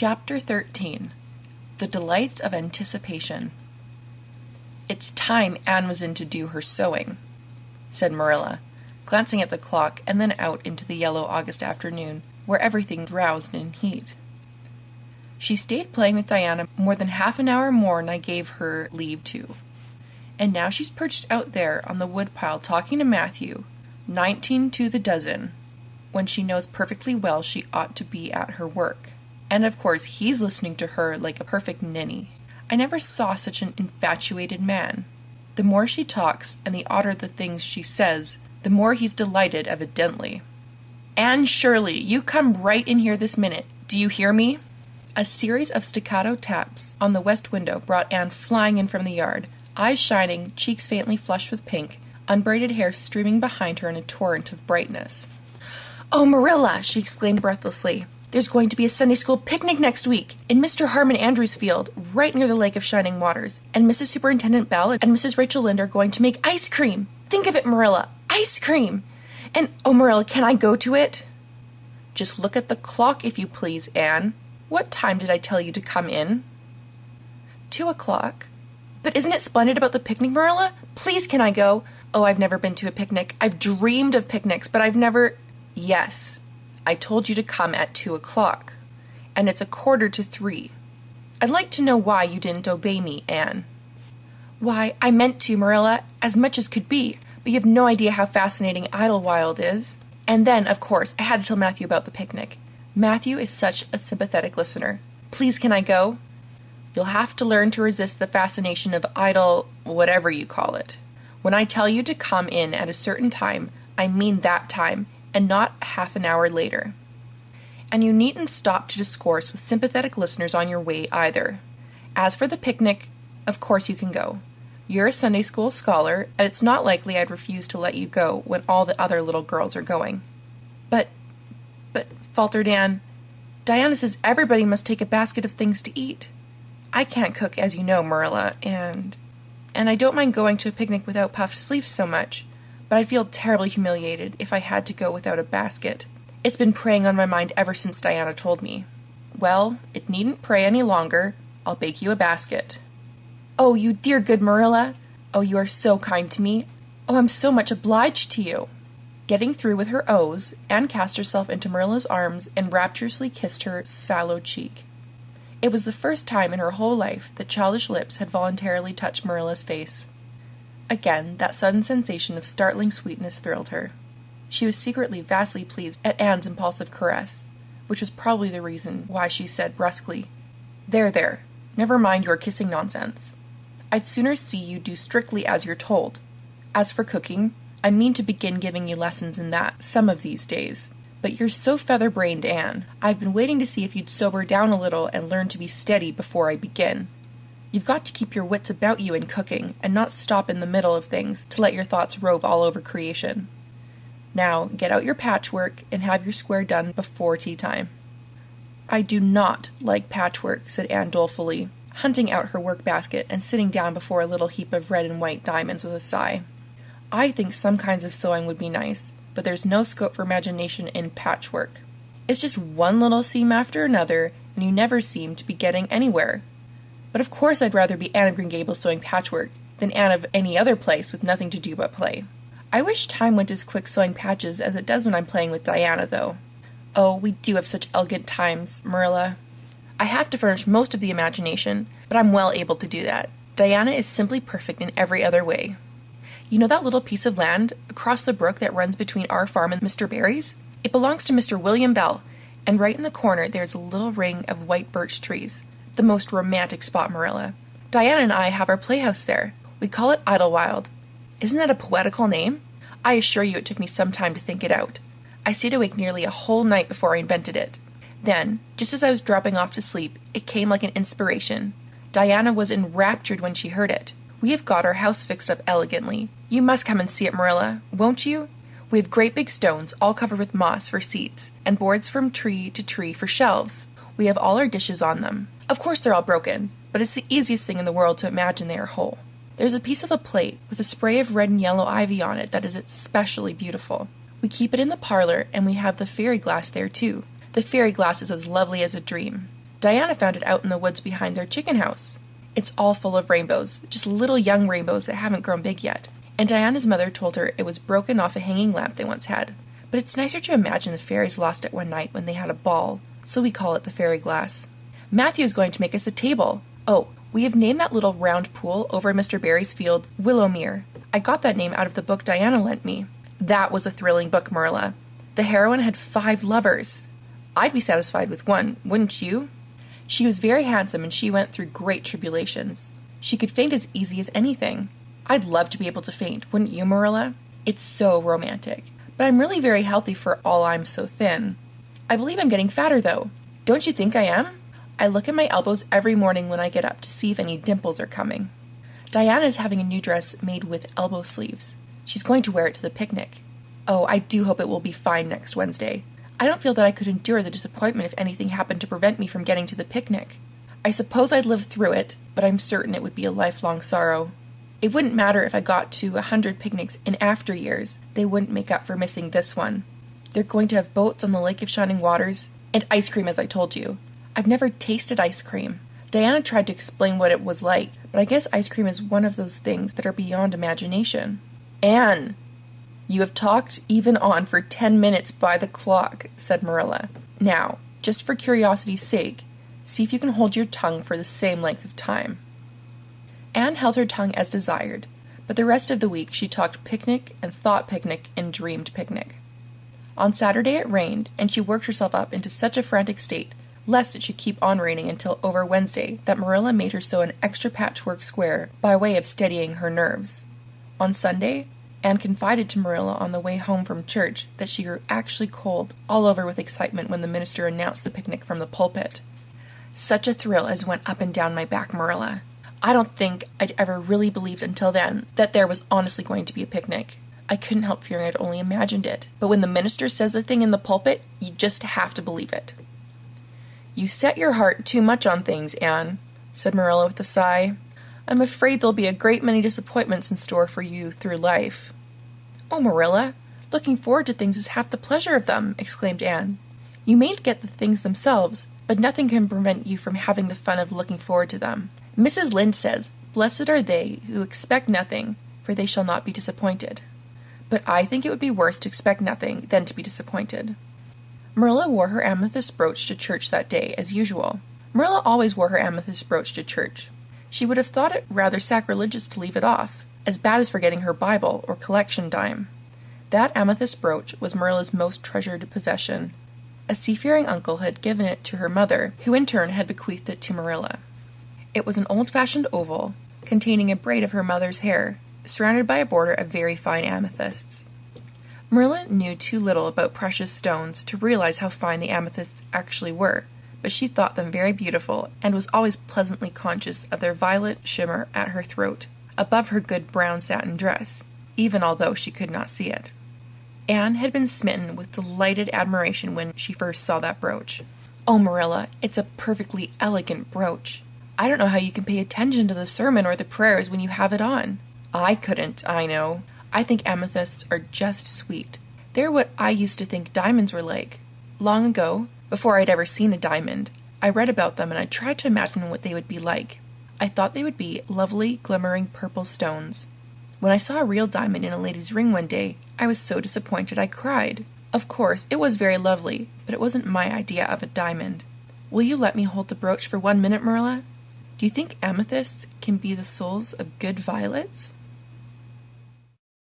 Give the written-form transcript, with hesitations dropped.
Chapter 13. The Delights of Anticipation. "It's time Anne was in to do her sewing," said Marilla, glancing at the clock and then out into the yellow August afternoon, where everything drowsed in heat. "She stayed playing with Diana more than half an hour more than I gave her leave to. And now she's perched out there on the woodpile talking to Matthew, 19 to the dozen, when she knows perfectly well she ought to be at her work. And of course he's listening to her like a perfect ninny. I never saw such an infatuated man. The more she talks, and the odder the things she says, the more he's delighted evidently. Anne Shirley, you come right in here this minute. Do you hear me?" A series of staccato taps on the west window brought Anne flying in from the yard, eyes shining, cheeks faintly flushed with pink, unbraided hair streaming behind her in a torrent of brightness. "Oh, Marilla," she exclaimed breathlessly, "there's going to be a Sunday school picnic next week in Mr. Harmon Andrews' field, right near the Lake of Shining Waters, and Mrs. Superintendent Bell and Mrs. Rachel Lynde are going to make ice cream. Think of it, Marilla, ice cream! And, oh, Marilla, can I go to it?" "Just look at the clock, if you please, Anne. What time did I tell you to come in?" 2:00. "But isn't it splendid about the picnic, Marilla? Please, can I go? Oh, I've never been to a picnic. I've dreamed of picnics, but I've never—" "Yes, I told you to come at 2:00, and it's 2:45. I'd like to know why you didn't obey me, Anne." "Why, I meant to, Marilla, as much as could be, but you have no idea how fascinating Idlewild is. And then, of course, I had to tell Matthew about the picnic. Matthew is such a sympathetic listener. Please, can I go?" "You'll have to learn to resist the fascination of whatever you call it. When I tell you to come in at a certain time, I mean that time, and not half an hour later. And you needn't stop to discourse with sympathetic listeners on your way either. As for the picnic, of course you can go. You're a Sunday school scholar, and it's not likely I'd refuse to let you go when all the other little girls are going." But, faltered Anne, "Diana says everybody must take a basket of things to eat. I can't cook, as you know, Marilla, and I don't mind going to a picnic without puffed sleeves so much, but I'd feel terribly humiliated if I had to go without a basket. It's been preying on my mind ever since Diana told me." "Well, it needn't prey any longer. I'll bake you a basket." "Oh, you dear good Marilla. Oh, you are so kind to me. Oh, I'm so much obliged to you." Getting through with her O's, Anne cast herself into Marilla's arms and rapturously kissed her sallow cheek. It was the first time in her whole life that childish lips had voluntarily touched Marilla's face. Again, that sudden sensation of startling sweetness thrilled her. She was secretly vastly pleased at Anne's impulsive caress, which was probably the reason why she said brusquely, There, never mind your kissing nonsense. I'd sooner see you do strictly as you're told. As for cooking, I mean to begin giving you lessons in that some of these days. But you're so feather-brained, Anne. I've been waiting to see if you'd sober down a little and learn to be steady before I begin. You've got to keep your wits about you in cooking, and not stop in the middle of things to let your thoughts rove all over creation. Now, get out your patchwork and have your square done before tea time." "I do not like patchwork," said Anne dolefully, hunting out her work basket and sitting down before a little heap of red and white diamonds with a sigh. "I think some kinds of sewing would be nice, but there's no scope for imagination in patchwork. It's just one little seam after another, and you never seem to be getting anywhere. But of course I'd rather be Anne of Green Gables sewing patchwork than Anne of any other place with nothing to do but play. I wish time went as quick sewing patches as it does when I'm playing with Diana, though. Oh, we do have such elegant times, Marilla. I have to furnish most of the imagination, but I'm well able to do that. Diana is simply perfect in every other way. You know that little piece of land across the brook that runs between our farm and Mr. Barry's? It belongs to Mr. William Bell, and right in the corner there's a little ring of white birch trees. The most romantic spot, Marilla. Diana and I have our playhouse there. We call it Idlewild. Isn't that a poetical name? I assure you it took me some time to think it out. I stayed awake nearly a whole night before I invented it. Then, just as I was dropping off to sleep, it came like an inspiration. Diana was enraptured when she heard it. We have got our house fixed up elegantly. You must come and see it, Marilla, won't you? We have great big stones, all covered with moss for seats, and boards from tree to tree for shelves. We have all our dishes on them. Of course they're all broken, but it's the easiest thing in the world to imagine they are whole. There's a piece of a plate with a spray of red and yellow ivy on it that is especially beautiful. We keep it in the parlor, and we have the fairy glass there, too. The fairy glass is as lovely as a dream. Diana found it out in the woods behind their chicken house. It's all full of rainbows, just little young rainbows that haven't grown big yet. And Diana's mother told her it was broken off a hanging lamp they once had. But it's nicer to imagine the fairies lost it one night when they had a ball, so we call it the fairy glass. Matthew is going to make us a table. Oh, we have named that little round pool over Mr. Barry's field Willowmere. I got that name out of the book Diana lent me. That was a thrilling book, Marilla. The heroine had 5 lovers. I'd be satisfied with one, wouldn't you? She was very handsome and she went through great tribulations. She could faint as easy as anything. I'd love to be able to faint, wouldn't you, Marilla? It's so romantic. But I'm really very healthy for all I'm so thin. I believe I'm getting fatter, though. Don't you think I am? I look at my elbows every morning when I get up to see if any dimples are coming. Diana is having a new dress made with elbow sleeves. She's going to wear it to the picnic. Oh, I do hope it will be fine next Wednesday. I don't feel that I could endure the disappointment if anything happened to prevent me from getting to the picnic. I suppose I'd live through it, but I'm certain it would be a lifelong sorrow. It wouldn't matter if I got to 100 picnics in after years. They wouldn't make up for missing this one. They're going to have boats on the Lake of Shining Waters, and ice cream, as I told you. I've never tasted ice cream. Diana tried to explain what it was like, but I guess ice cream is one of those things that are beyond imagination. Anne! You have talked even on for 10 minutes by the clock, said Marilla. Now, just for curiosity's sake, see if you can hold your tongue for the same length of time. Anne held her tongue as desired, but the rest of the week she talked picnic and thought picnic and dreamed picnic. On Saturday it rained, and she worked herself up into such a frantic state, lest it should keep on raining until over Wednesday, that Marilla made her sew an extra patchwork square by way of steadying her nerves. On Sunday, Anne confided to Marilla on the way home from church that she grew actually cold all over with excitement when the minister announced the picnic from the pulpit. Such a thrill as went up and down my back, Marilla. I don't think I'd ever really believed until then that there was honestly going to be a picnic. I couldn't help fearing I'd only imagined it. But when the minister says a thing in the pulpit, you just have to believe it. You set your heart too much on things, Anne, said Marilla with a sigh. I'm afraid there'll be a great many disappointments in store for you through life. Oh, Marilla, looking forward to things is half the pleasure of them, exclaimed Anne. You mayn't get the things themselves, but nothing can prevent you from having the fun of looking forward to them. Mrs. Lynde says, "Blessed are they who expect nothing, for they shall not be disappointed." But I think it would be worse to expect nothing than to be disappointed. Marilla wore her amethyst brooch to church that day, as usual. Marilla always wore her amethyst brooch to church. She would have thought it rather sacrilegious to leave it off, as bad as forgetting her Bible or collection dime. That amethyst brooch was Marilla's most treasured possession. A seafaring uncle had given it to her mother, who in turn had bequeathed it to Marilla. It was an old-fashioned oval, containing a braid of her mother's hair, surrounded by a border of very fine amethysts. Marilla knew too little about precious stones to realize how fine the amethysts actually were, but she thought them very beautiful and was always pleasantly conscious of their violet shimmer at her throat, above her good brown satin dress, even although she could not see it. Anne had been smitten with delighted admiration when she first saw that brooch. "Oh, Marilla, it's a perfectly elegant brooch. I don't know how you can pay attention to the sermon or the prayers when you have it on." "I couldn't, I know. I think amethysts are just sweet. They're what I used to think diamonds were like. Long ago, before I'd ever seen a diamond, I read about them and I tried to imagine what they would be like. I thought they would be lovely, glimmering purple stones. When I saw a real diamond in a lady's ring one day, I was so disappointed I cried. Of course, it was very lovely, but it wasn't my idea of a diamond. Will you let me hold the brooch for 1 minute, Marilla? Do you think amethysts can be the souls of good violets?"